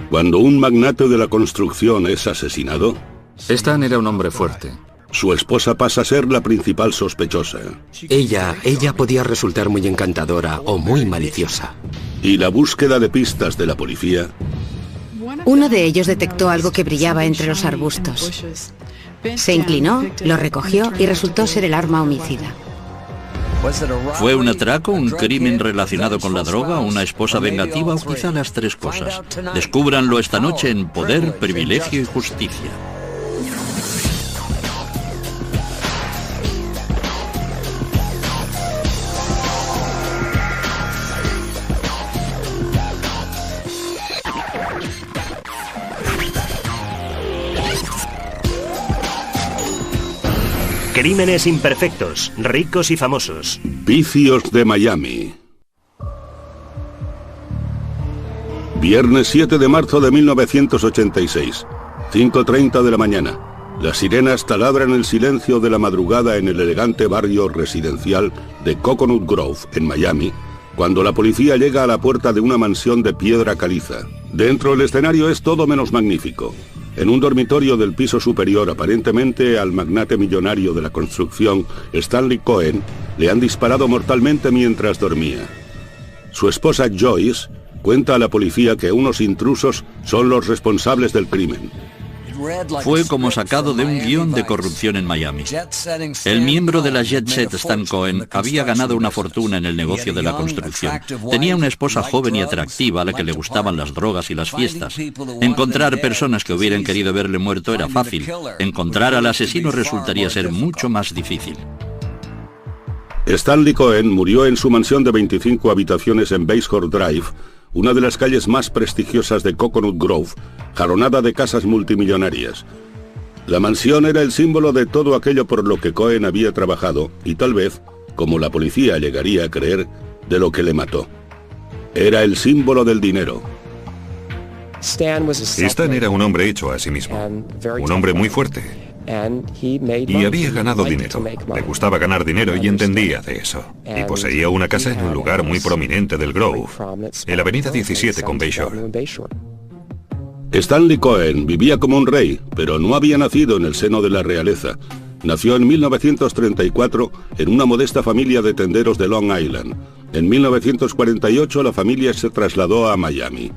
Cuando un magnate de la construcción es asesinado, Stan era un hombre fuerte. su esposa pasa a ser la principal sospechosa. Ella podía resultar muy encantadora o muy maliciosa. Y la búsqueda de pistas de la policía Uno de ellos detectó algo que brillaba entre los arbustos. Se inclinó, lo recogió y resultó ser el arma homicida. ¿Fue un atraco, un crimen relacionado con la droga, una esposa vengativa o quizá las tres cosas? Descúbranlo esta noche en Poder, Privilegio y Justicia. Crímenes imperfectos, ricos y famosos. Vicios de Miami. Viernes 7 de marzo de 1986, 5:30 de la mañana. Las sirenas taladran el silencio de la madrugada en el elegante barrio residencial de Coconut Grove, en Miami, cuando la policía llega a la puerta de una mansión de piedra caliza. Dentro el escenario es todo menos magnífico. En un dormitorio del piso superior, aparentemente al magnate millonario de la construcción, Stanley Cohen, le han disparado mortalmente mientras dormía. Su esposa Joyce cuenta a la policía que unos intrusos son los responsables del crimen. Fue como sacado de un guión de corrupción en Miami. El miembro de la Jet Set, Stan Cohen, había ganado una fortuna en el negocio de la construcción. Tenía una esposa joven y atractiva a la que le gustaban las drogas y las fiestas. Encontrar personas que hubieran querido verle muerto era fácil. Encontrar al asesino resultaría ser mucho más difícil. Stanley Cohen murió en su mansión de 25 habitaciones en Basehor Drive, una de las calles más prestigiosas de Coconut Grove, jalonada de casas multimillonarias. La mansión era el símbolo de todo aquello por lo que Cohen había trabajado y tal vez, como la policía llegaría a creer, de lo que le mató. Era el símbolo del dinero. Stan era un hombre hecho a sí mismo, un hombre muy fuerte. Y había ganado dinero. Le gustaba ganar dinero y entendía de eso. Y poseía una casa en un lugar muy prominente del Grove, en la avenida 17 con Bayshore. Stanley Cohen vivía como un rey, pero no había nacido en el seno de la realeza. Nació en 1934 en una modesta familia de tenderos de Long Island. En 1948 la familia se trasladó a Miami.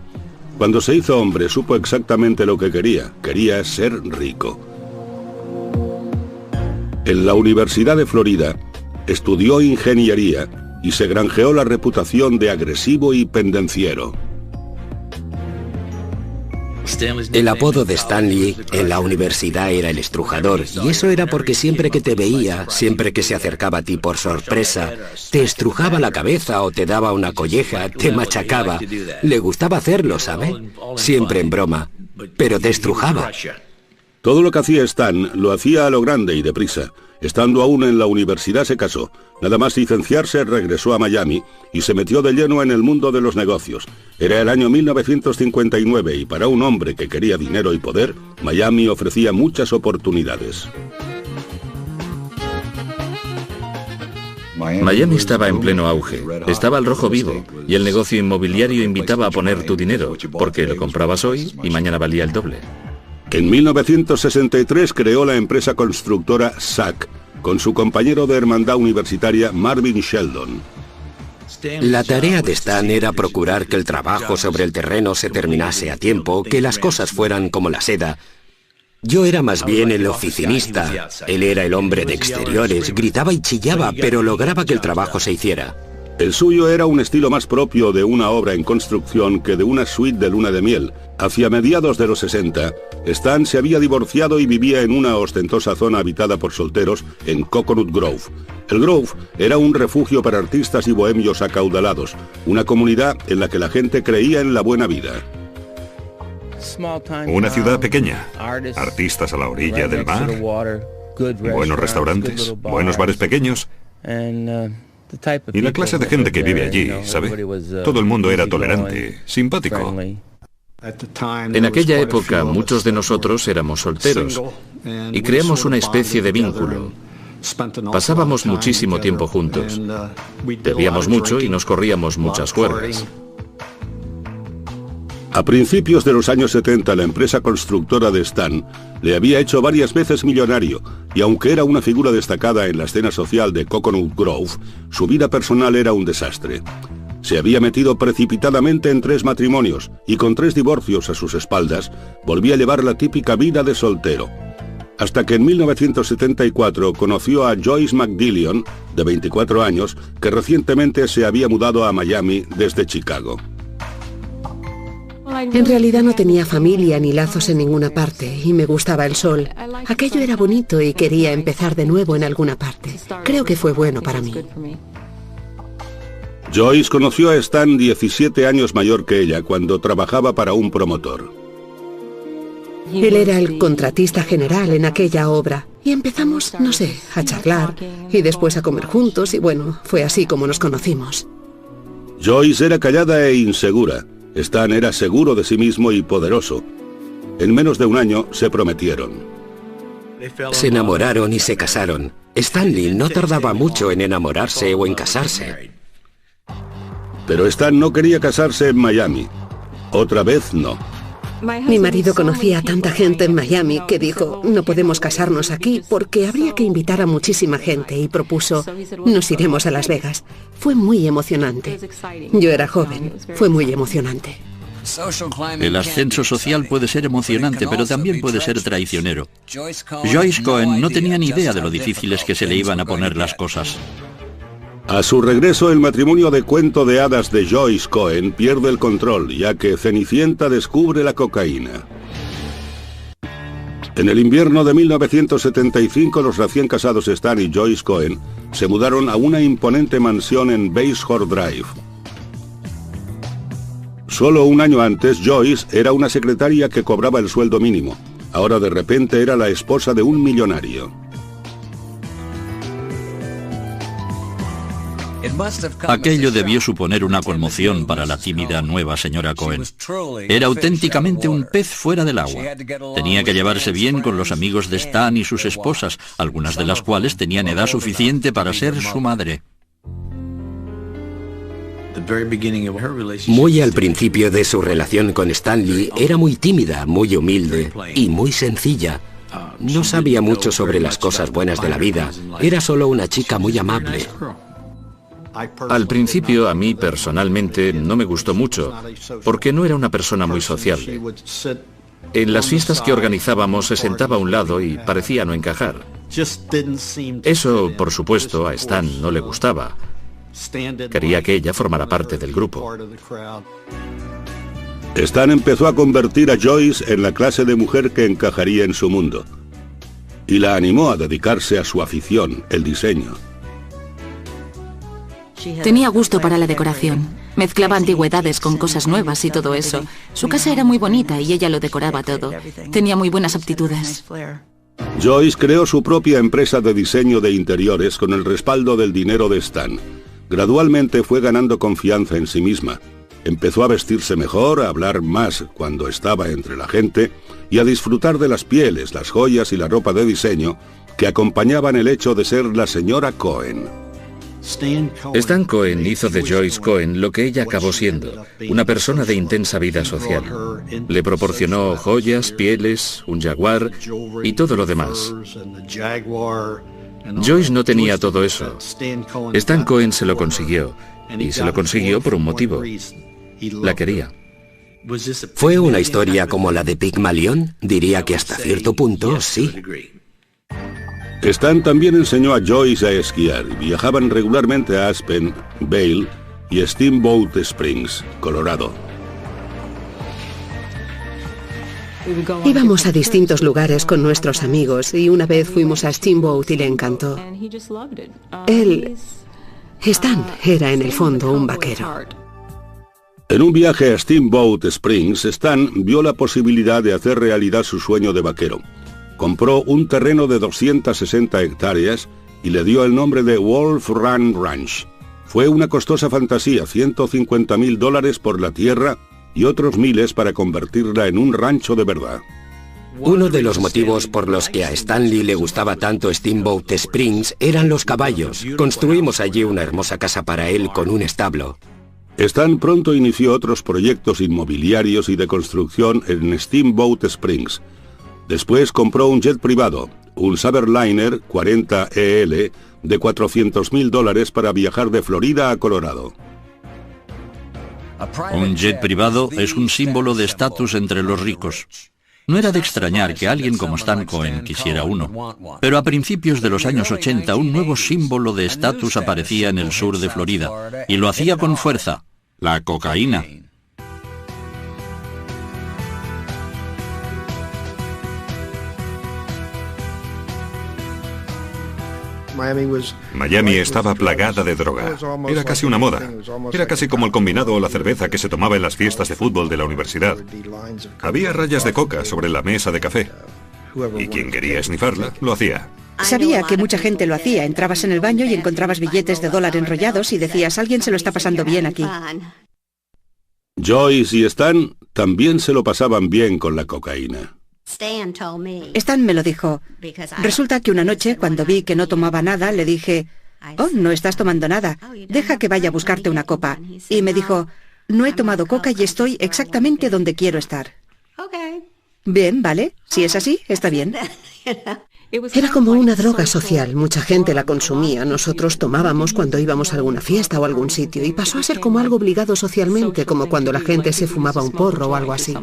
Cuando se hizo hombre supo exactamente lo que quería. Quería ser rico. En la Universidad de Florida estudió ingeniería y se granjeó la reputación de agresivo y pendenciero. El apodo de Stanley en la universidad era el estrujador, y eso era porque siempre que te veía, siempre que se acercaba a ti por sorpresa, te estrujaba la cabeza o te daba una colleja, te machacaba. Le gustaba hacerlo, ¿sabe? Siempre en broma, pero te estrujaba. Todo lo que hacía Stan lo hacía a lo grande y deprisa. Estando aún en la universidad se casó. Nada más licenciarse regresó a Miami y se metió de lleno en el mundo de los negocios. Era el año 1959 y para un hombre que quería dinero y poder, Miami ofrecía muchas oportunidades. Miami estaba en pleno auge, estaba al rojo vivo, y el negocio inmobiliario invitaba a poner tu dinero, porque lo comprabas hoy y mañana valía el doble. En 1963 creó la empresa constructora SAC, con su compañero de hermandad universitaria Marvin Sheldon. La tarea de Stan era procurar que el trabajo sobre el terreno se terminase a tiempo, que las cosas fueran como la seda. Yo era más bien el oficinista. Él era el hombre de exteriores, gritaba y chillaba, pero lograba que el trabajo se hiciera. El suyo era un estilo más propio de una obra en construcción que de una suite de luna de miel. Hacia mediados de los 60, Stan se había divorciado y vivía en una ostentosa zona habitada por solteros en Coconut Grove. El Grove era un refugio para artistas y bohemios acaudalados, una comunidad en la que la gente creía en la buena vida. Una ciudad pequeña, artistas a la orilla del mar, buenos restaurantes, buenos bares pequeños. Y la clase de gente que vive allí, ¿sabe? Todo el mundo era tolerante, simpático. En aquella época muchos de nosotros éramos solteros y creamos una especie de vínculo. Pasábamos muchísimo tiempo juntos. Bebíamos mucho y nos corríamos muchas cuerdas. A principios de los años 70, la empresa constructora de Stan le había hecho varias veces millonario, y aunque era una figura destacada en la escena social de Coconut Grove, su vida personal era un desastre. Se había metido precipitadamente en 3 matrimonios, y con 3 divorcios a sus espaldas, volvía a llevar la típica vida de soltero. Hasta que en 1974 conoció a Joyce McDillion, de 24 años, que recientemente se había mudado a Miami desde Chicago. En realidad no tenía familia ni lazos en ninguna parte y me gustaba el sol. Aquello era bonito y quería empezar de nuevo en alguna parte. Creo que fue bueno para mí. Joyce conoció a Stan 17 años mayor que ella cuando trabajaba para un promotor. Él era el contratista general en aquella obra y empezamos, no sé, a charlar y después a comer juntos y bueno, fue así como nos conocimos. Joyce era callada e insegura. Stan era seguro de sí mismo y poderoso. En menos de un año se prometieron. Se enamoraron y se casaron. Stanley no tardaba mucho en enamorarse o en casarse. Pero Stan no quería casarse en Miami. Otra vez no. Mi marido conocía a tanta gente en Miami que dijo, no podemos casarnos aquí porque habría que invitar a muchísima gente y propuso, nos iremos a Las Vegas. Fue muy emocionante. Yo era joven, fue muy emocionante. El ascenso social puede ser emocionante, pero también puede ser traicionero. Joyce Cohen no tenía ni idea de lo difíciles que se le iban a poner las cosas. A su regreso, el matrimonio de cuento de hadas de Joyce Cohen pierde el control, ya que Cenicienta descubre la cocaína. En el invierno de 1975, los recién casados Stan y Joyce Cohen se mudaron a una imponente mansión en Bayshore Drive. Solo un año antes, Joyce era una secretaria que cobraba el sueldo mínimo. Ahora de repente era la esposa de un millonario. Aquello debió suponer una conmoción para la tímida nueva señora Cohen. Era auténticamente un pez fuera del agua. Tenía que llevarse bien con los amigos de Stan y sus esposas, algunas de las cuales tenían edad suficiente para ser su madre. Muy al principio de su relación con Stanley, era muy tímida, muy humilde y muy sencilla. No sabía mucho sobre las cosas buenas de la vida. Era solo una chica muy amable. Al principio, a mí personalmente no me gustó mucho, porque no era una persona muy sociable. En las fiestas que organizábamos se sentaba a un lado y parecía no encajar. Eso, por supuesto, a Stan no le gustaba. Quería que ella formara parte del grupo. Stan empezó a convertir a Joyce en la clase de mujer que encajaría en su mundo, y la animó a dedicarse a su afición, el diseño. Tenía gusto para la decoración. Mezclaba antigüedades con cosas nuevas y todo eso. Su casa era muy bonita y ella lo decoraba todo. Tenía muy buenas aptitudes. Joyce creó su propia empresa de diseño de interiores con el respaldo del dinero de Stan. Gradualmente fue ganando confianza en sí misma. Empezó a vestirse mejor, a hablar más cuando estaba entre la gente y a disfrutar de las pieles, las joyas y la ropa de diseño que acompañaban el hecho de ser la señora Cohen. Stan Cohen hizo de Joyce Cohen lo que ella acabó siendo, una persona de intensa vida social. Le proporcionó joyas, pieles, un jaguar y todo lo demás. Joyce no tenía todo eso. Stan Cohen se lo consiguió, y se lo consiguió por un motivo. La quería. ¿Fue una historia como la de Pigmalión? Diría que hasta cierto punto, sí. Stan también enseñó a Joyce a esquiar y viajaban regularmente a Aspen, Vail y Steamboat Springs, Colorado. Íbamos a distintos lugares con nuestros amigos y una vez fuimos a Steamboat y le encantó. Stan era en el fondo un vaquero. En un viaje a Steamboat Springs, Stan vio la posibilidad de hacer realidad su sueño de vaquero. Compró un terreno de 260 hectáreas y le dio el nombre de Wolf Run Ranch. Fue una costosa fantasía, $150,000 por la tierra y otros miles para convertirla en un rancho de verdad. Uno de los motivos por los que a Stanley le gustaba tanto Steamboat Springs eran los caballos. Construimos allí una hermosa casa para él con un establo. Stan pronto inició otros proyectos inmobiliarios y de construcción en Steamboat Springs. Después compró un jet privado, un Saberliner 40 EL de $400.000 para viajar de Florida a Colorado. Un jet privado es un símbolo de estatus entre los ricos. No era de extrañar que alguien como Stan Cohen quisiera uno. Pero a principios de los años 80 un nuevo símbolo de estatus aparecía en el sur de Florida, y lo hacía con fuerza: la cocaína. Miami estaba plagada de droga. Era casi una moda. Era casi como el combinado o la cerveza que se tomaba en las fiestas de fútbol de la universidad. Había rayas de coca sobre la mesa de café. Y quien quería esnifarla, lo hacía. Sabía que mucha gente lo hacía. Entrabas en el baño y encontrabas billetes de $1 enrollados y decías: alguien se lo está pasando bien aquí. Joyce y Stan también se lo pasaban bien con la cocaína. Stan me lo dijo. Resulta que una noche, cuando vi que no tomaba nada, le dije: oh, no estás tomando nada, deja que vaya a buscarte una copa. Y me dijo: no he tomado coca y estoy exactamente donde quiero estar. Bien, vale, si es así, está bien. Era como una droga social, mucha gente la consumía, nosotros tomábamos cuando íbamos a alguna fiesta o algún sitio, y pasó a ser como algo obligado socialmente, como cuando la gente se fumaba un porro o algo así.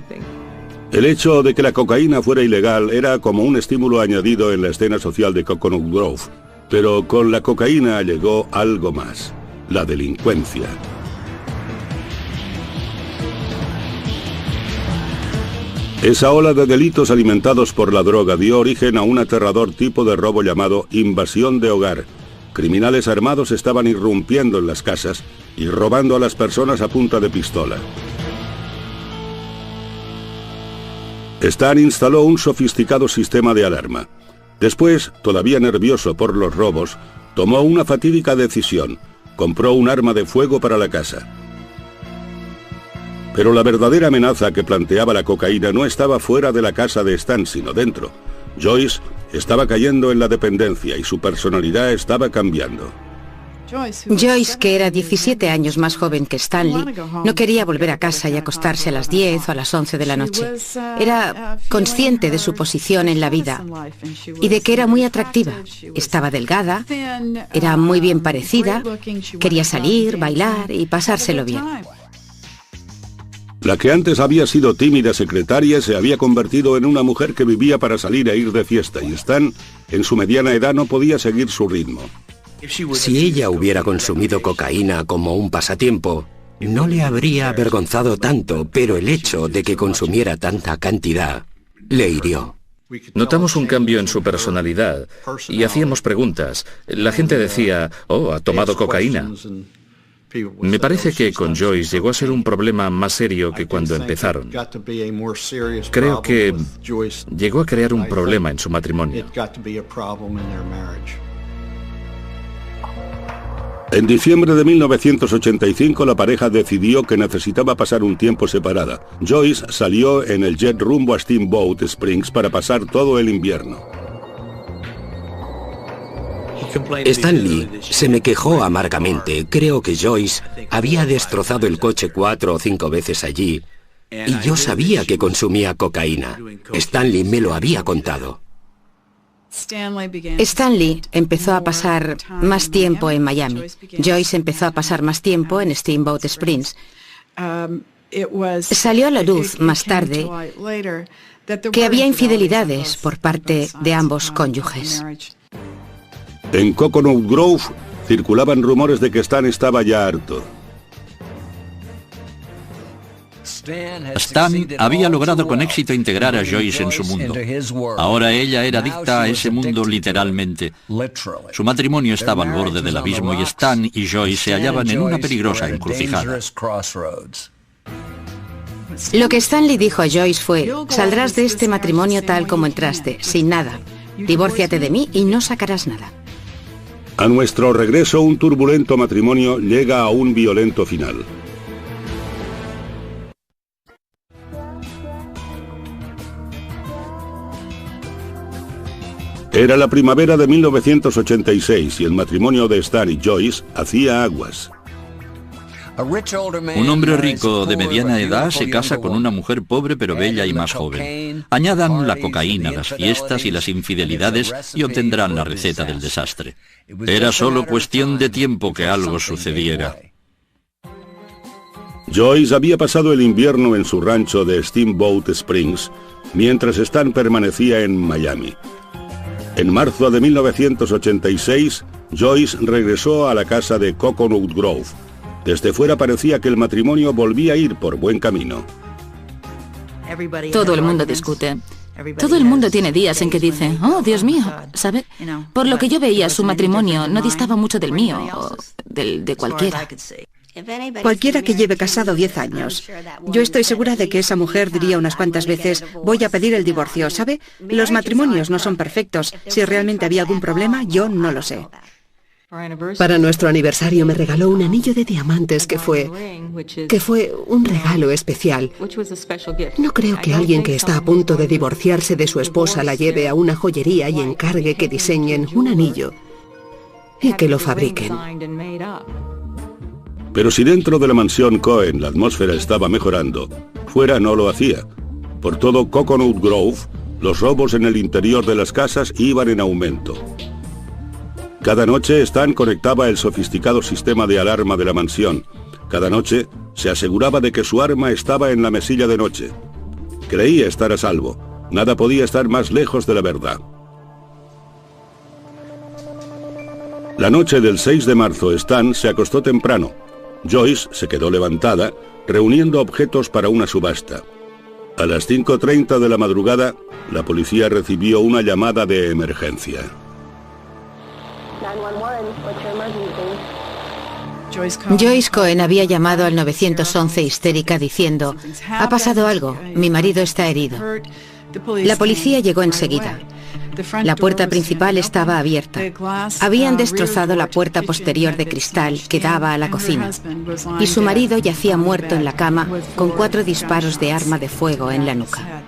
El hecho de que la cocaína fuera ilegal era como un estímulo añadido en la escena social de Coconut Grove, pero con la cocaína llegó algo más: la delincuencia. Esa ola de delitos alimentados por la droga dio origen a un aterrador tipo de robo llamado invasión de hogar. Criminales armados estaban irrumpiendo en las casas y robando a las personas a punta de pistola. Stan instaló un sofisticado sistema de alarma. Después, todavía nervioso por los robos, tomó una fatídica decisión: compró un arma de fuego para la casa. Pero la verdadera amenaza que planteaba la cocaína no estaba fuera de la casa de Stan, sino dentro. Joyce estaba cayendo en la dependencia y su personalidad estaba cambiando. Joyce, que era 17 años más joven que Stanley, no quería volver a casa y acostarse a las 10 o a las 11 de la noche. Era consciente de su posición en la vida y de que era muy atractiva. Estaba delgada, era muy bien parecida, quería salir, bailar y pasárselo bien. La que antes había sido tímida secretaria se había convertido en una mujer que vivía para salir e ir de fiesta, y Stan, en su mediana edad, no podía seguir su ritmo. Si ella hubiera consumido cocaína como un pasatiempo, no le habría avergonzado tanto, pero el hecho de que consumiera tanta cantidad le hirió. Notamos un cambio en su personalidad y hacíamos preguntas. La gente decía: oh, ha tomado cocaína. Me parece que con Joyce llegó a ser un problema más serio que cuando empezaron. Creo que llegó a crear un problema en su matrimonio. En diciembre de 1985 la pareja decidió que necesitaba pasar un tiempo separada. Joyce salió en el jet rumbo a Steamboat Springs para pasar todo el invierno. Stanley se me quejó amargamente. Creo que Joyce había destrozado el coche 4 o 5 veces allí, y yo sabía que consumía cocaína. Stanley me lo había contado. Stanley empezó a pasar más tiempo en Miami. Joyce empezó a pasar más tiempo en Steamboat Springs. Salió a la luz más tarde que había infidelidades por parte de ambos cónyuges. En Coconut Grove circulaban rumores de que Stan estaba ya harto. Stan había logrado con éxito integrar a Joyce en su mundo. Ahora ella era adicta a ese mundo literalmente. Su matrimonio estaba al borde del abismo y Stan y Joyce se hallaban en una peligrosa encrucijada. Lo que Stanley dijo a Joyce fue: saldrás de este matrimonio tal como entraste, sin nada. Divórciate de mí y no sacarás nada. A nuestro regreso, un turbulento matrimonio llega a un violento final. Era la primavera de 1986 y el matrimonio de Stan y Joyce hacía aguas. Un hombre rico de mediana edad se casa con una mujer pobre pero bella y más joven. Añadan la cocaína, las fiestas y las infidelidades y obtendrán la receta del desastre. Era solo cuestión de tiempo que algo sucediera. Joyce había pasado el invierno en su rancho de Steamboat Springs, mientras Stan permanecía en Miami. En marzo de 1986, Joyce regresó a la casa de Coconut Grove. Desde fuera parecía que el matrimonio volvía a ir por buen camino. Todo el mundo discute. Todo el mundo tiene días en que dice, oh, Dios mío, ¿sabe? Por lo que yo veía, su matrimonio no distaba mucho del mío, o del de cualquiera. Cualquiera que lleve casado 10 años. Yo estoy segura de que esa mujer diría unas cuantas veces, voy a pedir el divorcio, ¿sabe? Los matrimonios no son perfectos. Si realmente había algún problema, yo no lo sé. Para nuestro aniversario me regaló un anillo de diamantes que fue un regalo especial. No creo que alguien que está a punto de divorciarse de su esposa la lleve a una joyería y encargue que diseñen un anillo y que lo fabriquen. Pero si dentro de la mansión Cohen la atmósfera estaba mejorando, fuera no lo hacía. Por todo Coconut Grove, los robos en el interior de las casas iban en aumento. Cada noche Stan conectaba el sofisticado sistema de alarma de la mansión. Cada noche se aseguraba de que su arma estaba en la mesilla de noche. Creía estar a salvo. Nada podía estar más lejos de la verdad. La noche del 6 de marzo, Stan se acostó temprano. Joyce se quedó levantada, reuniendo objetos para una subasta. A las 5:30 de la madrugada, la policía recibió una llamada de emergencia. Joyce Cohen había llamado al 911 histérica diciendo, ha pasado algo, mi marido está herido. La policía llegó enseguida. La puerta principal estaba abierta. Habían destrozado la puerta posterior de cristal que daba a la cocina. Y su marido yacía muerto en la cama con 4 disparos de arma de fuego en la nuca.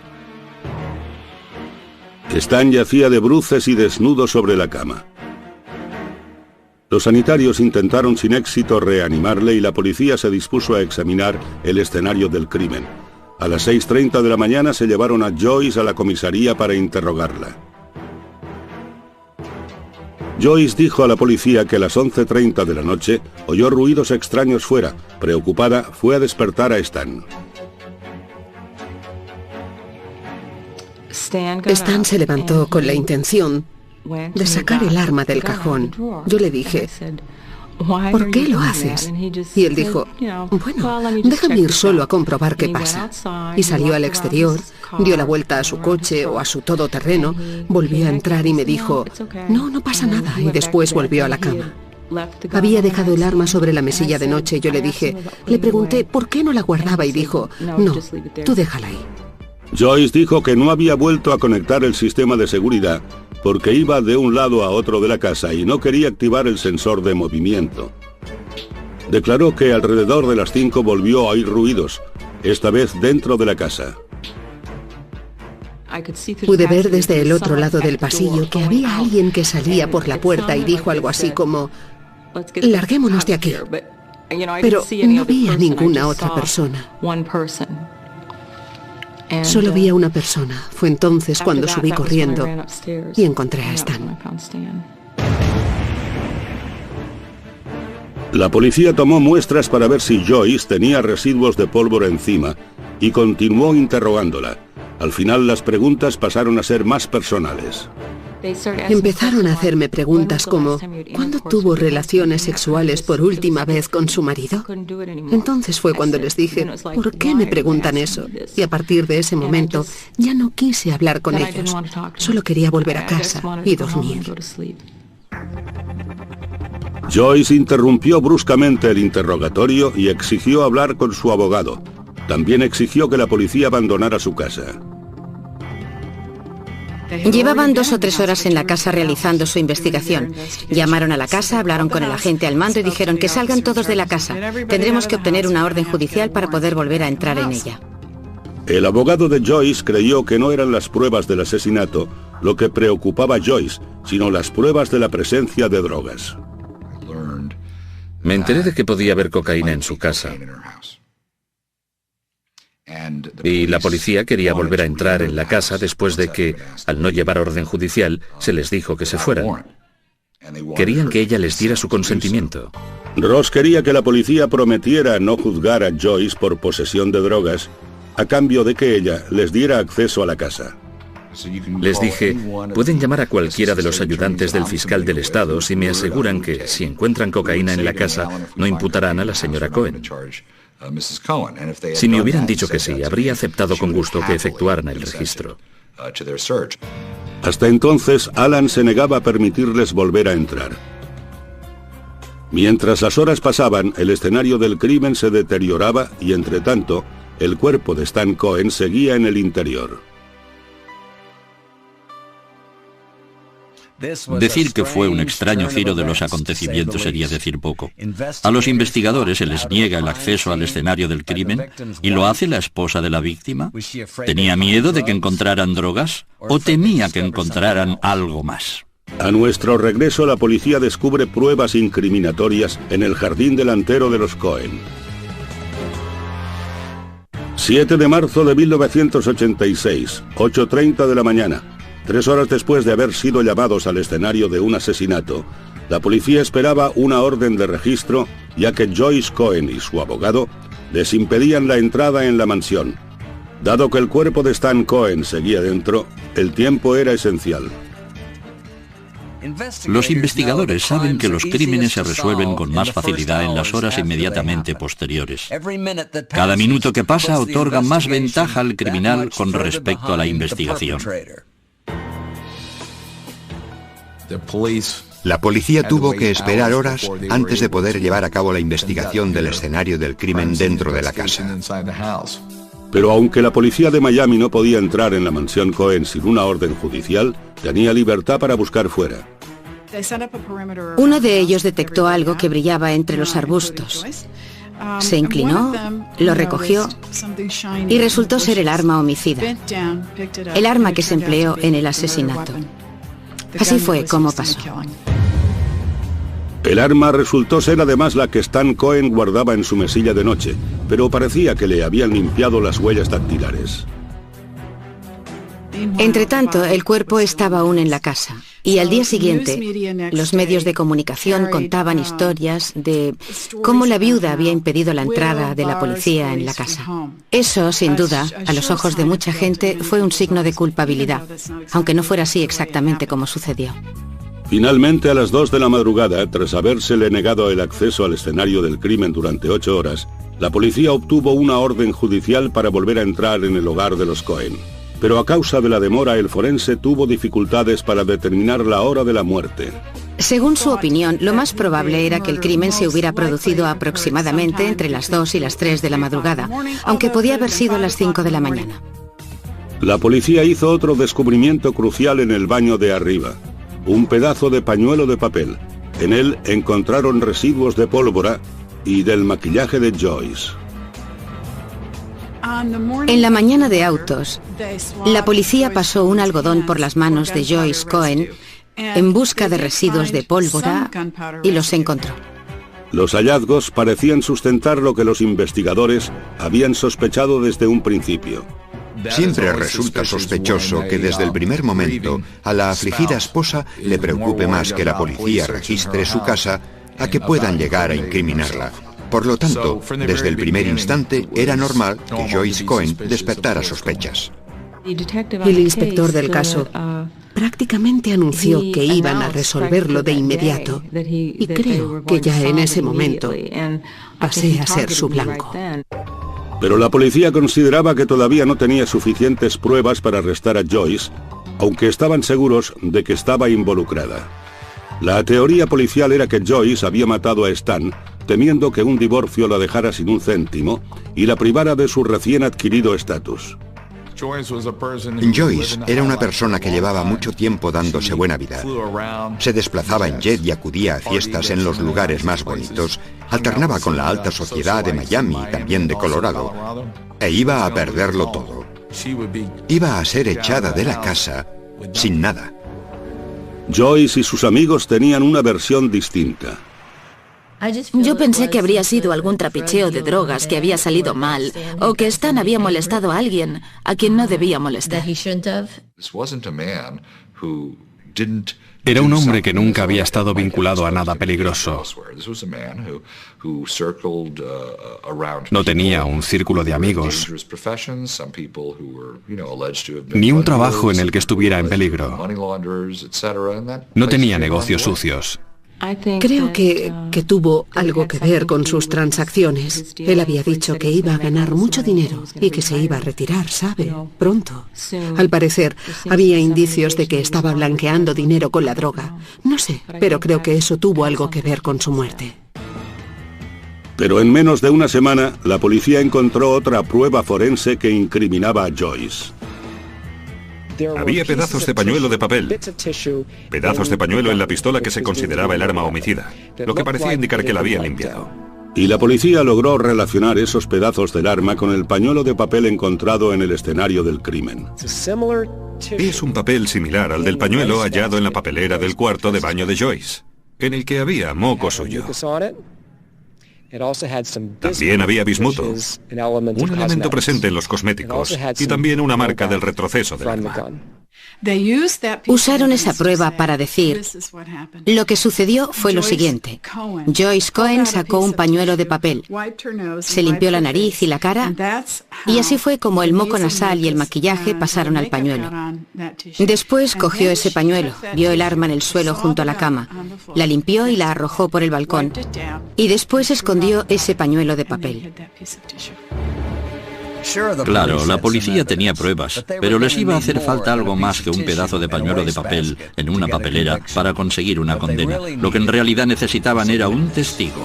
Stan yacía de bruces y desnudo sobre la cama. Los sanitarios intentaron sin éxito reanimarle y la policía se dispuso a examinar el escenario del crimen. A las 6:30 de la mañana se llevaron a Joyce a la comisaría para interrogarla. Joyce dijo a la policía que a las 11:30 de la noche oyó ruidos extraños fuera. Preocupada, fue a despertar a Stan. Stan se levantó con la intención de sacar el arma del cajón. Yo le dije, ¿por qué lo haces? Y él dijo, bueno, déjame ir solo a comprobar qué pasa. Y salió al exterior, dio la vuelta a su coche o a su todoterreno, volvió a entrar y me dijo, no pasa nada, y después volvió a la cama. Había dejado el arma sobre la mesilla de noche. Yo le pregunté por qué no la guardaba y dijo, no, tú déjala ahí. Joyce dijo que no había vuelto a conectar el sistema de seguridad porque iba de un lado a otro de la casa y no quería activar el sensor de movimiento. Declaró que alrededor de las 5 volvió a oír ruidos, esta vez dentro de la casa. Pude ver desde el otro lado del pasillo que había alguien que salía por la puerta y dijo algo así como, larguémonos de aquí. Pero no vi a ninguna otra persona. Solo vi a una persona. Fue entonces cuando subí corriendo y encontré a Stan. La policía tomó muestras para ver si Joyce tenía residuos de pólvora encima y continuó interrogándola. Al final las preguntas pasaron a ser más personales. Empezaron a hacerme preguntas como, ¿cuándo tuvo relaciones sexuales por última vez con su marido? Entonces fue cuando les dije, ¿por qué me preguntan eso? Y a partir de ese momento ya no quise hablar con ellos. Solo quería volver a casa y dormir. Joyce interrumpió bruscamente el interrogatorio y exigió hablar con su abogado. También exigió que la policía abandonara su casa. Llevaban 2 o 3 horas en la casa realizando su investigación. Llamaron a la casa, hablaron con el agente al mando y dijeron que salgan todos de la casa. Tendremos que obtener una orden judicial para poder volver a entrar en ella. El abogado de Joyce creyó que no eran las pruebas del asesinato lo que preocupaba a Joyce, sino las pruebas de la presencia de drogas. Me enteré de que podía haber cocaína en su casa. Y la policía quería volver a entrar en la casa después de que, al no llevar orden judicial, se les dijo que se fueran. Querían que ella les diera su consentimiento. Ross quería que la policía prometiera no juzgar a Joyce por posesión de drogas a cambio de que ella les diera acceso a la casa. Les dije, pueden llamar a cualquiera de los ayudantes del fiscal del estado si me aseguran que, si encuentran cocaína en la casa, no imputarán a la señora Cohen. Si me hubieran dicho que sí, habría aceptado con gusto que efectuaran el registro. Hasta entonces, Alan se negaba a permitirles volver a entrar. Mientras las horas pasaban, el escenario del crimen se deterioraba y, entre tanto, el cuerpo de Stan Cohen seguía en el interior. Decir que fue un extraño giro de los acontecimientos sería decir poco. A los investigadores se les niega el acceso al escenario del crimen y lo hace la esposa de la víctima. ¿Tenía miedo de que encontraran drogas o temía que encontraran algo más? A nuestro regreso, la policía descubre pruebas incriminatorias en el jardín delantero de los Cohen. 7 de marzo de 1986, 8:30 de la mañana. 3 horas después de haber sido llamados al escenario de un asesinato, la policía esperaba una orden de registro, ya que Joyce Cohen y su abogado les impedían la entrada en la mansión. Dado que el cuerpo de Stan Cohen seguía dentro, el tiempo era esencial. Los investigadores saben que los crímenes se resuelven con más facilidad en las horas inmediatamente posteriores. Cada minuto que pasa otorga más ventaja al criminal con respecto a la investigación. La policía tuvo que esperar horas antes de poder llevar a cabo la investigación del escenario del crimen dentro de la casa. Pero aunque la policía de Miami no podía entrar en la mansión Cohen sin una orden judicial, tenía libertad para buscar fuera. Uno de ellos detectó algo que brillaba entre los arbustos. Se inclinó, lo recogió y resultó ser el arma homicida, el arma que se empleó en el asesinato. Así fue como pasó. El arma resultó ser además la que Stan Cohen guardaba en su mesilla de noche, pero parecía que le habían limpiado las huellas dactilares. Entretanto, el cuerpo estaba aún en la casa, y al día siguiente, los medios de comunicación contaban historias de cómo la viuda había impedido la entrada de la policía en la casa. Eso, sin duda, a los ojos de mucha gente, fue un signo de culpabilidad, aunque no fuera así exactamente como sucedió. Finalmente, a las 2 de la madrugada, tras habérsele negado el acceso al escenario del crimen durante 8 horas, la policía obtuvo una orden judicial para volver a entrar en el hogar de los Cohen. Pero a causa de la demora, el forense tuvo dificultades para determinar la hora de la muerte. Según su opinión, lo más probable era que el crimen se hubiera producido aproximadamente entre las 2 y las 3 de la madrugada, aunque podía haber sido a las 5 de la mañana. La policía hizo otro descubrimiento crucial en el baño de arriba. Un pedazo de pañuelo de papel. En él encontraron residuos de pólvora y del maquillaje de Joyce. En la mañana de autos, la policía pasó un algodón por las manos de Joyce Cohen en busca de residuos de pólvora y los encontró. Los hallazgos parecían sustentar lo que los investigadores habían sospechado desde un principio. Siempre resulta sospechoso que desde el primer momento a la afligida esposa le preocupe más que la policía registre su casa a que puedan llegar a incriminarla. Por lo tanto, desde el primer instante era normal que Joyce Cohen despertara sospechas. El inspector del caso prácticamente anunció que iban a resolverlo de inmediato y creo que ya en ese momento pasé a ser su blanco. Pero la policía consideraba que todavía no tenía suficientes pruebas para arrestar a Joyce, aunque estaban seguros de que estaba involucrada. La teoría policial era que Joyce había matado a Stan, temiendo que un divorcio la dejara sin un céntimo y la privara de su recién adquirido estatus. Joyce era una persona que llevaba mucho tiempo dándose buena vida. Se desplazaba en jet y acudía a fiestas en los lugares más bonitos, alternaba con la alta sociedad de Miami y también de Colorado, e iba a perderlo todo. Iba a ser echada de la casa sin nada. Joyce y sus amigos tenían una versión distinta. Yo pensé que habría sido algún trapicheo de drogas que había salido mal, o que Stan había molestado a alguien a quien no debía molestar. Era un hombre que nunca había estado vinculado a nada peligroso. No tenía un círculo de amigos, ni un trabajo en el que estuviera en peligro. No tenía negocios sucios. Creo que tuvo algo que ver con sus transacciones. Él había dicho que iba a ganar mucho dinero y que se iba a retirar, ¿sabe? Pronto. Al parecer, había indicios de que estaba blanqueando dinero con la droga. No sé, pero creo que eso tuvo algo que ver con su muerte. Pero en menos de una semana, la policía encontró otra prueba forense que incriminaba a Joyce. Había pedazos de pañuelo de papel, pedazos de pañuelo en la pistola que se consideraba el arma homicida, lo que parecía indicar que la habían limpiado. Y la policía logró relacionar esos pedazos del arma con el pañuelo de papel encontrado en el escenario del crimen. Es un papel similar al del pañuelo hallado en la papelera del cuarto de baño de Joyce, en el que había moco suyo. También había bismuto, un elemento presente en los cosméticos, y también una marca del retroceso del arma. Usaron esa prueba para decir, lo que sucedió fue lo siguiente. Joyce Cohen sacó un pañuelo de papel, se limpió la nariz y la cara, y así fue como el moco nasal y el maquillaje pasaron al pañuelo. Después cogió ese pañuelo, vio el arma en el suelo junto a la cama, la limpió y la arrojó por el balcón, y después escondió ese pañuelo de papel. Claro, la policía tenía pruebas, pero les iba a hacer falta algo más que un pedazo de pañuelo de papel en una papelera para conseguir una condena. Lo que en realidad necesitaban era un testigo.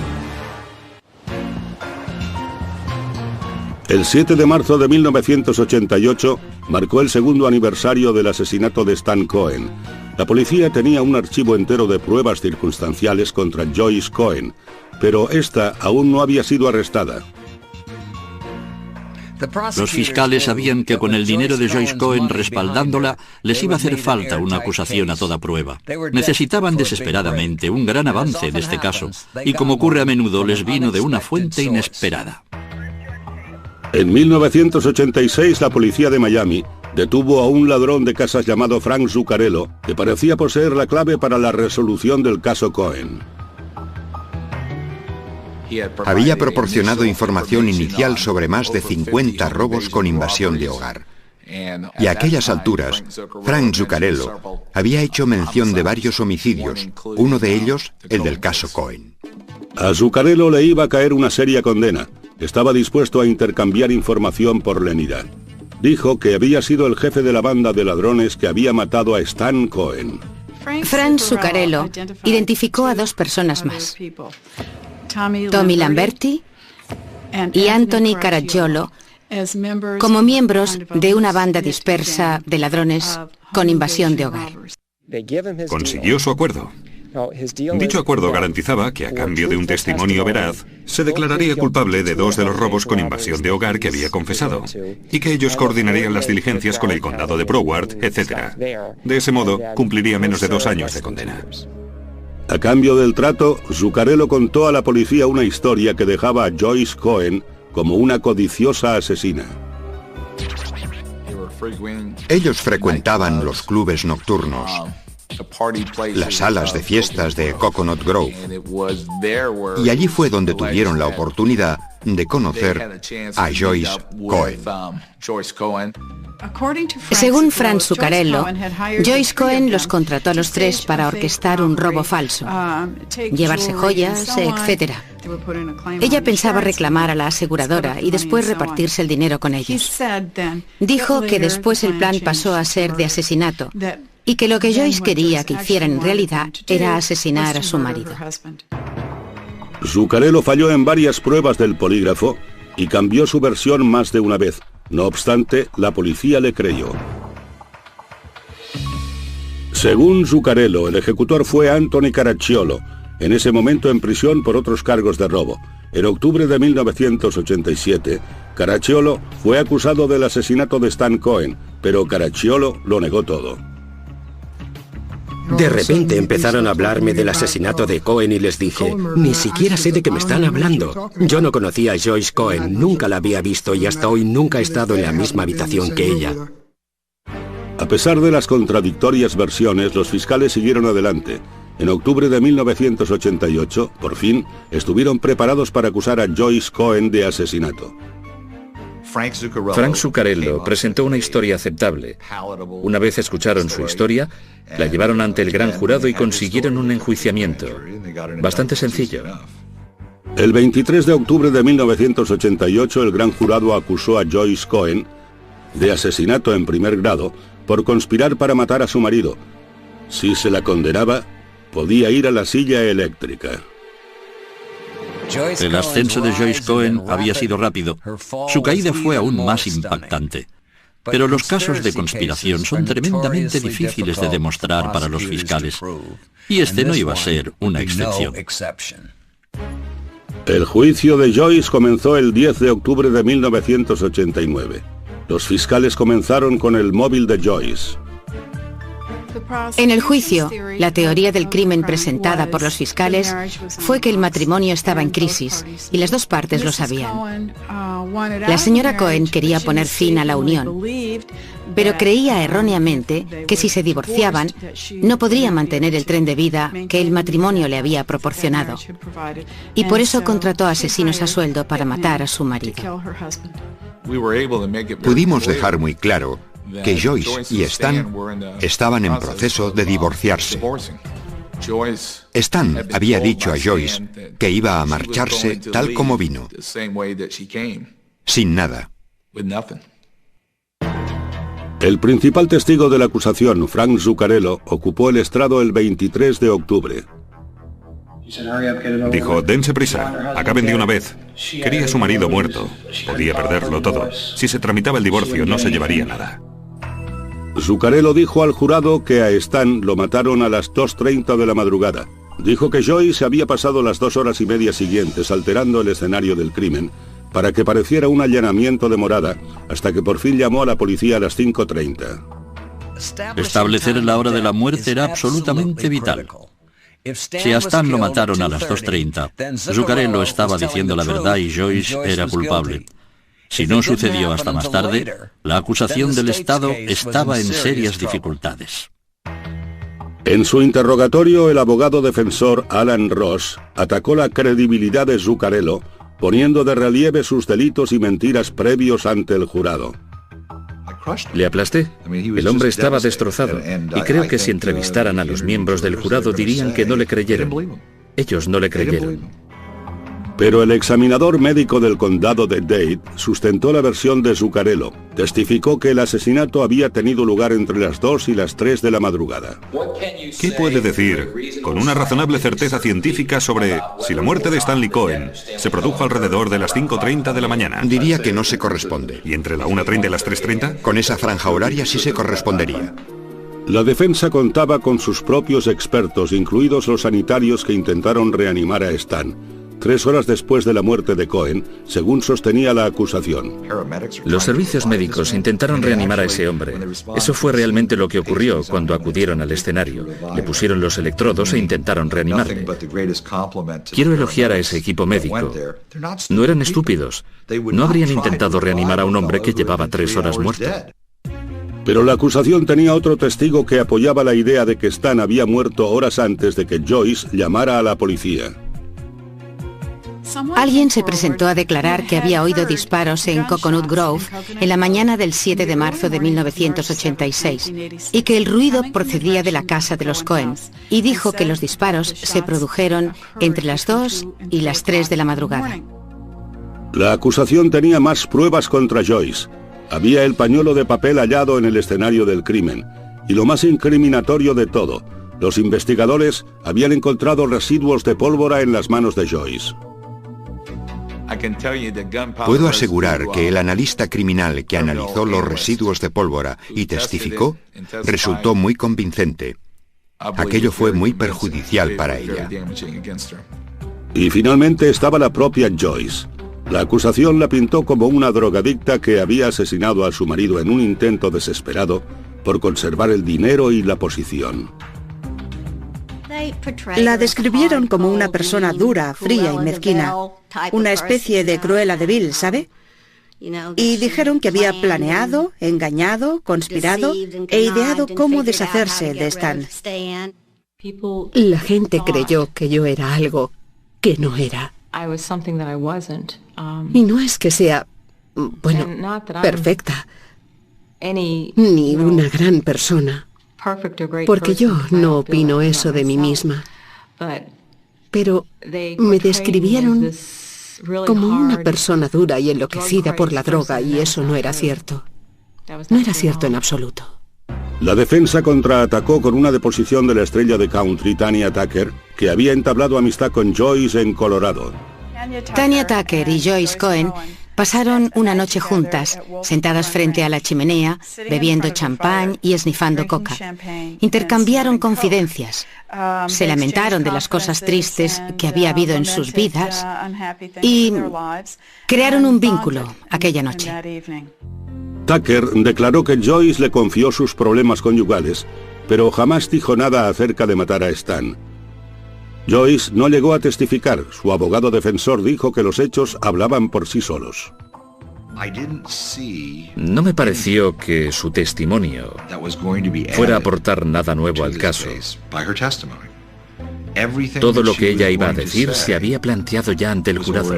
El 7 de marzo de 1988 marcó el segundo aniversario del asesinato de Stan Cohen. La policía tenía un archivo entero de pruebas circunstanciales contra Joyce Cohen, pero esta aún no había sido arrestada. Los fiscales sabían que con el dinero de Joyce Cohen respaldándola, les iba a hacer falta una acusación a toda prueba. Necesitaban desesperadamente un gran avance en este caso, y como ocurre a menudo, les vino de una fuente inesperada. En 1986, la policía de Miami detuvo a un ladrón de casas llamado Frank Zuccarello, que parecía poseer la clave para la resolución del caso Cohen. Había proporcionado información inicial sobre más de 50 robos con invasión de hogar. Y a aquellas alturas, Frank Zuccarello había hecho mención de varios homicidios, uno de ellos el del caso Cohen. A Zuccarello le iba a caer una seria condena. Estaba dispuesto a intercambiar información por lenidad. Dijo que había sido el jefe de la banda de ladrones que había matado a Stan Cohen. Frank Zuccarello identificó a dos personas más. Tommy Lamberti y Anthony Caracciolo como miembros de una banda dispersa de ladrones con invasión de hogar. Consiguió su acuerdo. Dicho acuerdo garantizaba que a cambio de un testimonio veraz, se declararía culpable de 2 de los robos con invasión de hogar que había confesado, y que ellos coordinarían las diligencias con el condado de Broward, etc. De ese modo, cumpliría menos de 2 años de condena. A cambio del trato, Zuccarello contó a la policía una historia que dejaba a Joyce Cohen como una codiciosa asesina. Ellos frecuentaban los clubes nocturnos, las salas de fiestas de Coconut Grove, y allí fue donde tuvieron la oportunidad de conocer a Joyce Cohen. Según Frank Zuccarello, Joyce Cohen los contrató a los tres para orquestar un robo falso, llevarse joyas, etc. Ella pensaba reclamar a la aseguradora y después repartirse el dinero con ellos. Dijo que después el plan pasó a ser de asesinato y que lo que Joyce quería que hicieran en realidad era asesinar a su marido. Zuccarello falló en varias pruebas del polígrafo y cambió su versión más de una vez. No obstante, la policía le creyó. Según Zuccarello, el ejecutor fue Anthony Caracciolo, en ese momento en prisión por otros cargos de robo. En octubre de 1987, Caracciolo fue acusado del asesinato de Stan Cohen, pero Caracciolo lo negó todo. De repente empezaron a hablarme del asesinato de Cohen y les dije, ni siquiera sé de qué me están hablando. Yo no conocía a Joyce Cohen, nunca la había visto y hasta hoy nunca he estado en la misma habitación que ella. A pesar de las contradictorias versiones, los fiscales siguieron adelante. En octubre de 1988, por fin, estuvieron preparados para acusar a Joyce Cohen de asesinato. Frank Zuccarello presentó una historia aceptable. Una vez escucharon su historia, la llevaron ante el gran jurado y consiguieron un enjuiciamiento. Bastante sencillo. El 23 de octubre de 1988, el gran jurado acusó a Joyce Cohen de asesinato en primer grado por conspirar para matar a su marido. Si se la condenaba, podía ir a la silla eléctrica. El ascenso de Joyce Cohen había sido rápido. Su caída fue aún más impactante. Pero los casos de conspiración son tremendamente difíciles de demostrar para los fiscales. Y este no iba a ser una excepción. El juicio de Joyce comenzó el 10 de octubre de 1989. Los fiscales comenzaron con el móvil de Joyce. En el juicio, la teoría del crimen presentada por los fiscales fue que el matrimonio estaba en crisis y las dos partes lo sabían. La señora Cohen quería poner fin a la unión, pero creía erróneamente que si se divorciaban, no podría mantener el tren de vida que el matrimonio le había proporcionado. Y por eso contrató asesinos a sueldo para matar a su marido. Pudimos dejar muy claro que Joyce y Stan estaban en proceso de divorciarse. Stan había dicho a Joyce que iba a marcharse tal como vino, sin nada. El principal testigo de la acusación, Frank Zuccarello, ocupó el estrado el 23 de octubre. Dijo, dense prisa, acaben de una vez. Quería a su marido muerto. Podía perderlo todo. Si se tramitaba el divorcio, no se llevaría nada. Zuccarello dijo al jurado que a Stan lo mataron a las 2:30 de la madrugada. Dijo que Joyce había pasado las 2 horas y media siguientes alterando el escenario del crimen para que pareciera un allanamiento de morada, hasta que por fin llamó a la policía a las 5:30. Establecer la hora de la muerte era absolutamente vital. Si a Stan lo mataron a las 2:30, Zuccarello estaba diciendo la verdad y Joyce era culpable. Si no sucedió hasta más tarde, la acusación del Estado estaba en serias dificultades. En su interrogatorio, el abogado defensor Alan Ross atacó la credibilidad de Zuccarello, poniendo de relieve sus delitos y mentiras previos ante el jurado. Le aplasté. El hombre estaba destrozado. Y creo que si entrevistaran a los miembros del jurado dirían que no le creyeron. Ellos no le creyeron. Pero el examinador médico del condado de Dade sustentó la versión de Zuccarello. Testificó que el asesinato había tenido lugar entre las 2 y las 3 de la madrugada. ¿Qué puede decir con una razonable certeza científica sobre si la muerte de Stanley Cohen se produjo alrededor de las 5:30 de la mañana? Diría que no se corresponde. ¿Y entre la 1:30 y las 3:30? Con esa franja horaria sí se correspondería. La defensa contaba con sus propios expertos, incluidos los sanitarios que intentaron reanimar a Stan 3 horas después de la muerte de Cohen, según sostenía la acusación. Los servicios médicos intentaron reanimar a ese hombre. Eso fue realmente lo que ocurrió cuando acudieron al escenario. Le pusieron los electrodos e intentaron reanimarle. Quiero elogiar a ese equipo médico. No eran estúpidos. No habrían intentado reanimar a un hombre que llevaba 3 horas muerto. Pero la acusación tenía otro testigo que apoyaba la idea de que Stan había muerto horas antes de que Joyce llamara a la policía. Alguien se presentó a declarar que había oído disparos en Coconut Grove en la mañana del 7 de marzo de 1986 y que el ruido procedía de la casa de los Cohen, y dijo que los disparos se produjeron entre las 2 y las 3 de la madrugada. La acusación tenía más pruebas contra Joyce. Había el pañuelo de papel hallado en el escenario del crimen. Y lo más incriminatorio de todo, los investigadores habían encontrado residuos de pólvora en las manos de Joyce. Puedo asegurar que el analista criminal que analizó los residuos de pólvora y testificó resultó muy convincente. Aquello fue muy perjudicial para ella. Y finalmente estaba la propia Joyce. La acusación la pintó como una drogadicta que había asesinado a su marido en un intento desesperado por conservar el dinero y la posición. La describieron como una persona dura, fría y mezquina, una especie de Cruella de Vil, ¿sabe? Y dijeron que había planeado, engañado, conspirado e ideado cómo deshacerse de Stan. La gente creyó que yo era algo que no era. Y no es que sea, bueno, perfecta, ni una gran persona, porque yo no opino eso de mí misma. Pero me describieron como una persona dura y enloquecida por la droga, y eso no era cierto. No era cierto en absoluto. La defensa contraatacó con una deposición de la estrella de country Tanya Tucker, que había entablado amistad con Joyce en Colorado. Tanya Tucker y Joyce Cohen pasaron una noche juntas, sentadas frente a la chimenea, bebiendo champán y esnifando coca. Intercambiaron confidencias, se lamentaron de las cosas tristes que había habido en sus vidas y crearon un vínculo aquella noche. Tucker declaró que Joyce le confió sus problemas conyugales, pero jamás dijo nada acerca de matar a Stan. Joyce no llegó a testificar. Su abogado defensor dijo que los hechos hablaban por sí solos. No me pareció que su testimonio fuera a aportar nada nuevo al caso. Todo lo que ella iba a decir se había planteado ya ante el jurado.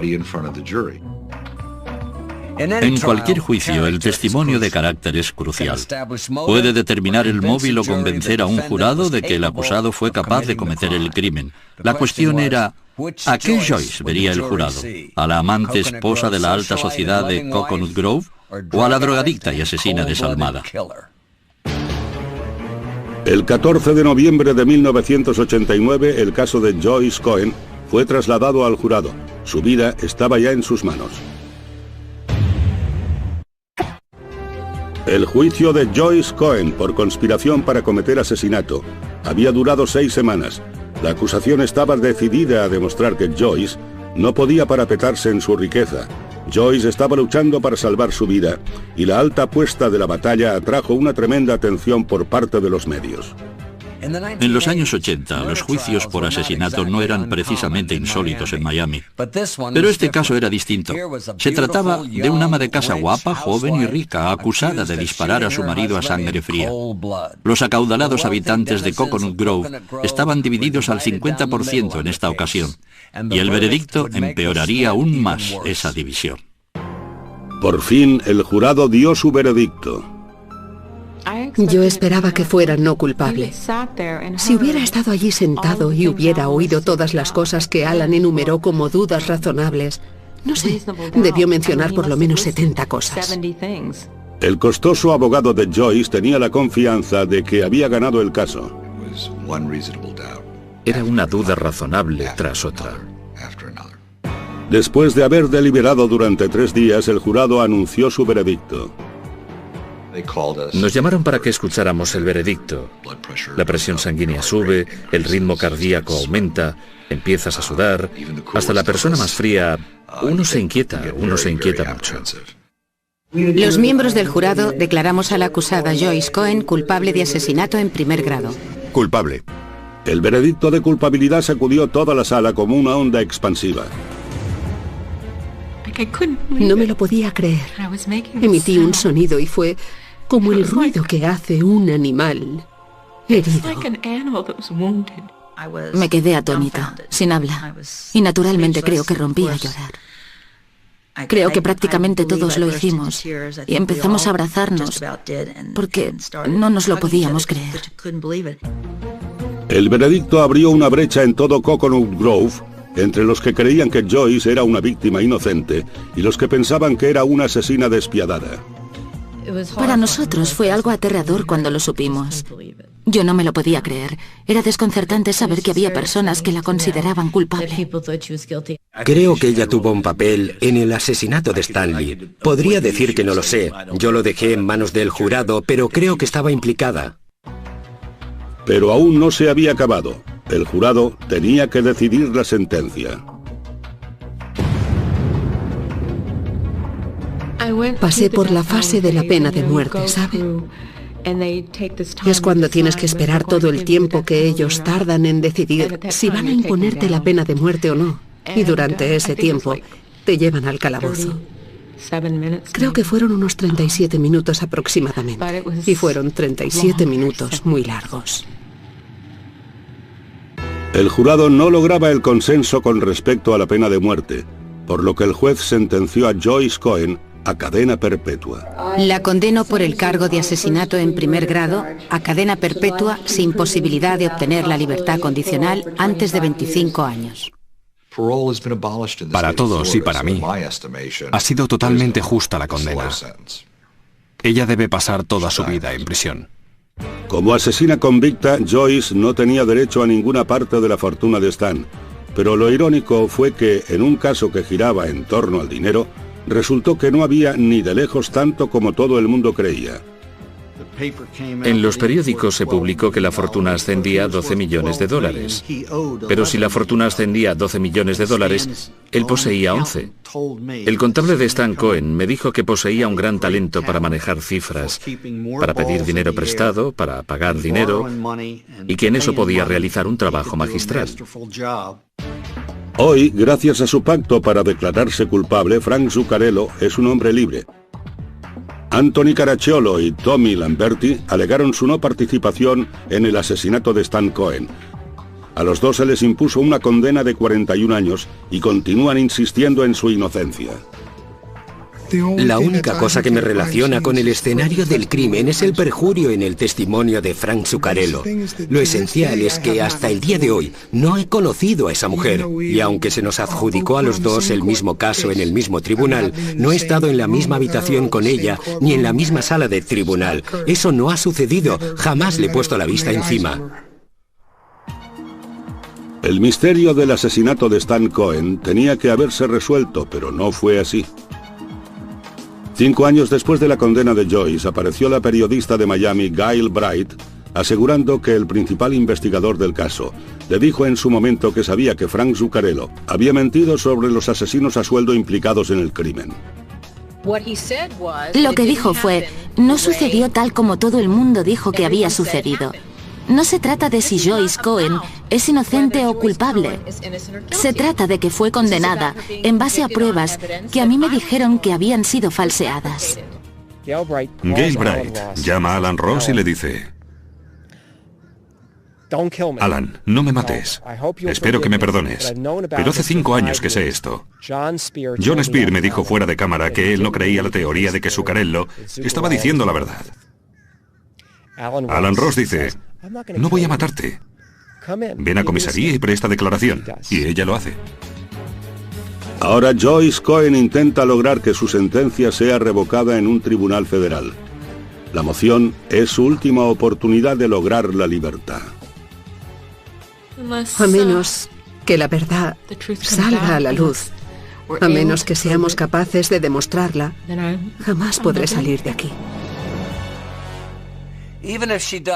En cualquier juicio, el testimonio de carácter es crucial. Puede determinar el móvil o convencer a un jurado de que el acusado fue capaz de cometer el crimen. La cuestión era, ¿a qué Joyce vería el jurado? ¿A la amante esposa de la alta sociedad de Coconut Grove? ¿O a la drogadicta y asesina desalmada? El 14 de noviembre de 1989, el caso de Joyce Cohen fue trasladado al jurado. Su vida estaba ya en sus manos. El juicio de Joyce Cohen por conspiración para cometer asesinato había durado 6 semanas. La acusación estaba decidida a demostrar que Joyce no podía parapetarse en su riqueza. Joyce estaba luchando para salvar su vida, y la alta apuesta de la batalla atrajo una tremenda atención por parte de los medios. En los años 80, los juicios por asesinato no eran precisamente insólitos en Miami. Pero este caso era distinto. Se trataba de una ama de casa guapa, joven y rica, acusada de disparar a su marido a sangre fría. Los acaudalados habitantes de Coconut Grove estaban divididos al 50% en esta ocasión, y el veredicto empeoraría aún más esa división. Por fin, el jurado dio su veredicto. Yo esperaba que fuera no culpable. Si hubiera estado allí sentado y hubiera oído todas las cosas que Alan enumeró como dudas razonables, no sé, debió mencionar por lo menos 70 cosas. El costoso abogado de Joyce tenía la confianza de que había ganado el caso. Era una duda razonable tras otra. Después de haber deliberado durante 3 días, el jurado anunció su veredicto. Nos llamaron para que escucháramos el veredicto. La presión sanguínea sube, el ritmo cardíaco aumenta, empiezas a sudar. Hasta la persona más fría, uno se inquieta mucho. Los miembros del jurado declaramos a la acusada Joyce Cohen culpable de asesinato en primer grado. Culpable. El veredicto de culpabilidad sacudió toda la sala como una onda expansiva. No me lo podía creer. Emití un sonido y fue como el ruido que hace un animal herido. Me quedé atónita, sin habla, y naturalmente creo que rompí a llorar. Creo que prácticamente todos lo hicimos y empezamos a abrazarnos porque no nos lo podíamos creer. El veredicto abrió una brecha en todo Coconut Grove entre los que creían que Joyce era una víctima inocente y los que pensaban que era una asesina despiadada. Para nosotros fue algo aterrador cuando lo supimos. Yo no me lo podía creer. Era desconcertante saber que había personas que la consideraban culpable. Creo que ella tuvo un papel en el asesinato de Stanley. Podría decir que no lo sé. Yo lo dejé en manos del jurado, pero creo que estaba implicada. Pero aún no se había acabado. El jurado tenía que decidir la sentencia. Pasé por la fase de la pena de muerte, ¿sabe? Es cuando tienes que esperar todo el tiempo que ellos tardan en decidir si van a imponerte la pena de muerte o no. Y durante ese tiempo te llevan al calabozo. Creo que fueron unos 37 minutos aproximadamente. Y fueron 37 minutos muy largos. El jurado no lograba el consenso con respecto a la pena de muerte, por lo que el juez sentenció a Joyce Cohen a cadena perpetua. La condenó por el cargo de asesinato en primer grado a cadena perpetua sin posibilidad de obtener la libertad condicional antes de 25 años. Para todos y para mí, ha sido totalmente justa la condena. Ella debe pasar toda su vida en prisión. Como asesina convicta, Joyce no tenía derecho a ninguna parte de la fortuna de Stan, pero lo irónico fue que, en un caso que giraba en torno al dinero, resultó que no había ni de lejos tanto como todo el mundo creía. En los periódicos se publicó que la fortuna ascendía a 12 millones de dólares. Pero si la fortuna ascendía a 12 millones de dólares, él poseía 11. El contable de Stan Cohen me dijo que poseía un gran talento para manejar cifras, para pedir dinero prestado, para pagar dinero, y que en eso podía realizar un trabajo magistral. Hoy, gracias a su pacto para declararse culpable, Frank Zuccarello es un hombre libre. Anthony Caracciolo y Tommy Lamberti alegaron su no participación en el asesinato de Stan Cohen. A los dos se les impuso una condena de 41 años y continúan insistiendo en su inocencia. La única cosa que me relaciona con el escenario del crimen es el perjurio en el testimonio de Frank Zuccarello. Lo esencial es que hasta el día de hoy no he conocido a esa mujer, y aunque se nos adjudicó a los dos el mismo caso en el mismo tribunal, no he estado en la misma habitación con ella ni en la misma sala de tribunal. Eso no ha sucedido, jamás le he puesto la vista encima. El misterio del asesinato de Stan Cohen tenía que haberse resuelto, pero no fue así. 5 años después de la condena de Joyce, apareció la periodista de Miami, Gail Bright, asegurando que el principal investigador del caso le dijo en su momento que sabía que Frank Zuccarello había mentido sobre los asesinos a sueldo implicados en el crimen. Lo que dijo fue, no sucedió tal como todo el mundo dijo que había sucedido. No se trata de si Joyce Cohen es inocente o culpable. Se trata de que fue condenada en base a pruebas que a mí me dijeron que habían sido falseadas. Gail Bright llama a Alan Ross y le dice: Alan, no me mates. Espero que me perdones. Pero hace 5 años que sé esto. John Spear me dijo fuera de cámara que él no creía la teoría de que Zuccarello estaba diciendo la verdad. Alan Ross dice: no voy a matarte. Ven a comisaría y presta declaración. Y ella lo hace. Ahora Joyce Cohen intenta lograr que su sentencia sea revocada en un tribunal federal. La moción es su última oportunidad de lograr la libertad. A menos que la verdad salga a la luz, a menos que seamos capaces de demostrarla, jamás podré salir de aquí.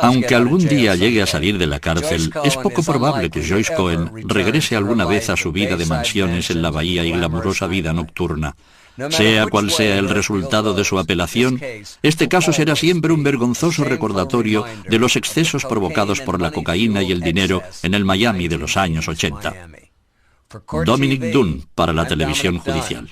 Aunque algún día llegue a salir de la cárcel, es poco probable que Joyce Cohen regrese alguna vez a su vida de mansiones en la bahía y glamurosa vida nocturna. Sea cual sea el resultado de su apelación, este caso será siempre un vergonzoso recordatorio de los excesos provocados por la cocaína y el dinero en el Miami de los años 80. Dominic Dunne para la televisión judicial.